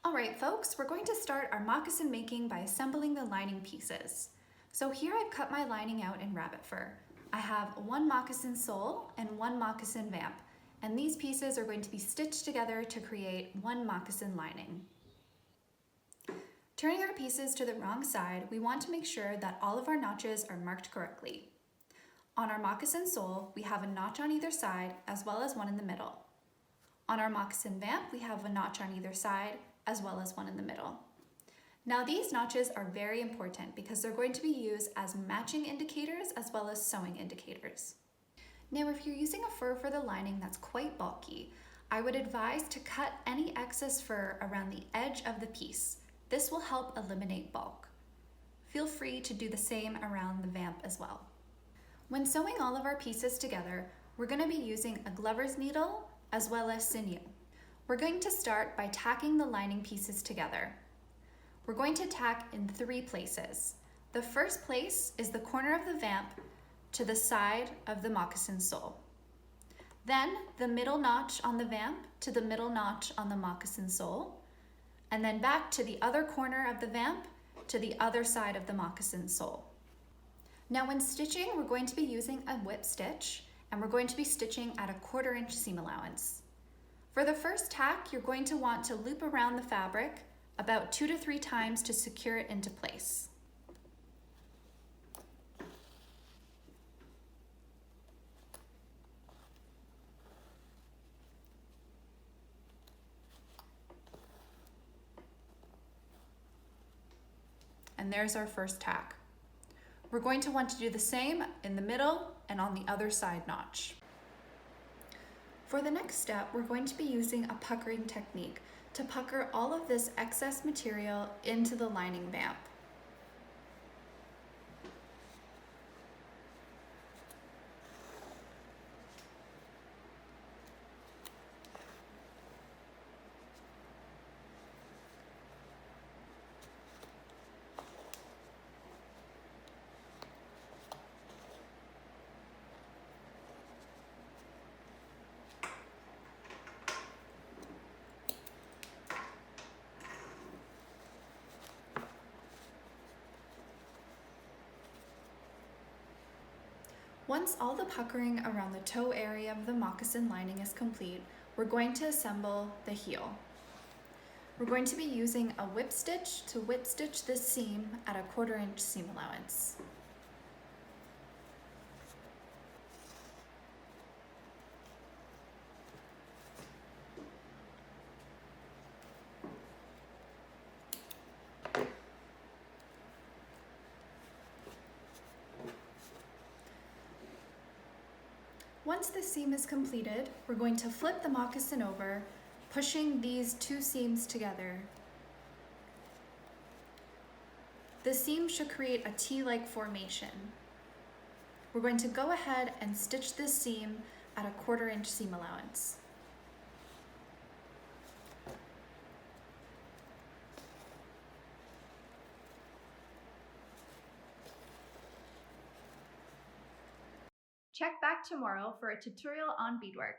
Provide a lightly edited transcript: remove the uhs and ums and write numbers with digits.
All right, folks, we're going to start our moccasin making by assembling the lining pieces. So here I've cut my lining out in rabbit fur. I have one moccasin sole and one moccasin vamp, and these pieces are going to be stitched together to create one moccasin lining. Turning our pieces to the wrong side, we want to make sure that all of our notches are marked correctly. On our moccasin sole, we have a notch on either side as well as one in the middle. On our moccasin vamp, we have a notch on either side as well as one in the middle. Now these notches are very important because they're going to be used as matching indicators as well as sewing indicators. Now if you're using a fur for the lining that's quite bulky, I would advise to cut any excess fur around the edge of the piece. This will help eliminate bulk. Feel free to do the same around the vamp as well. When sewing all of our pieces together, we're going to be using a glover's needle as well as sinew. We're going to start by tacking the lining pieces together. We're going to tack in 3 places. The first place is the corner of the vamp to the side of the moccasin sole. Then the middle notch on the vamp to the middle notch on the moccasin sole, and then back to the other corner of the vamp to the other side of the moccasin sole. Now when stitching, we're going to be using a whip stitch, and we're going to be stitching at a 1/4 inch seam allowance. For the first tack, you're going to want to loop around the fabric about 2 to 3 times to secure it into place. And there's our first tack. We're going to want to do the same in the middle and on the other side notch. For the next step, we're going to be using a puckering technique to pucker all of this excess material into the lining vamp. Once all the puckering around the toe area of the moccasin lining is complete, we're going to assemble the heel. We're going to be using a whip stitch to whip stitch this seam at a 1/4 inch seam allowance. Once the seam is completed, we're going to flip the moccasin over, pushing these 2 seams together. The seam should create a T-like formation. We're going to go ahead and stitch this seam at a 1/4 inch seam allowance. Check back tomorrow for a tutorial on beadwork.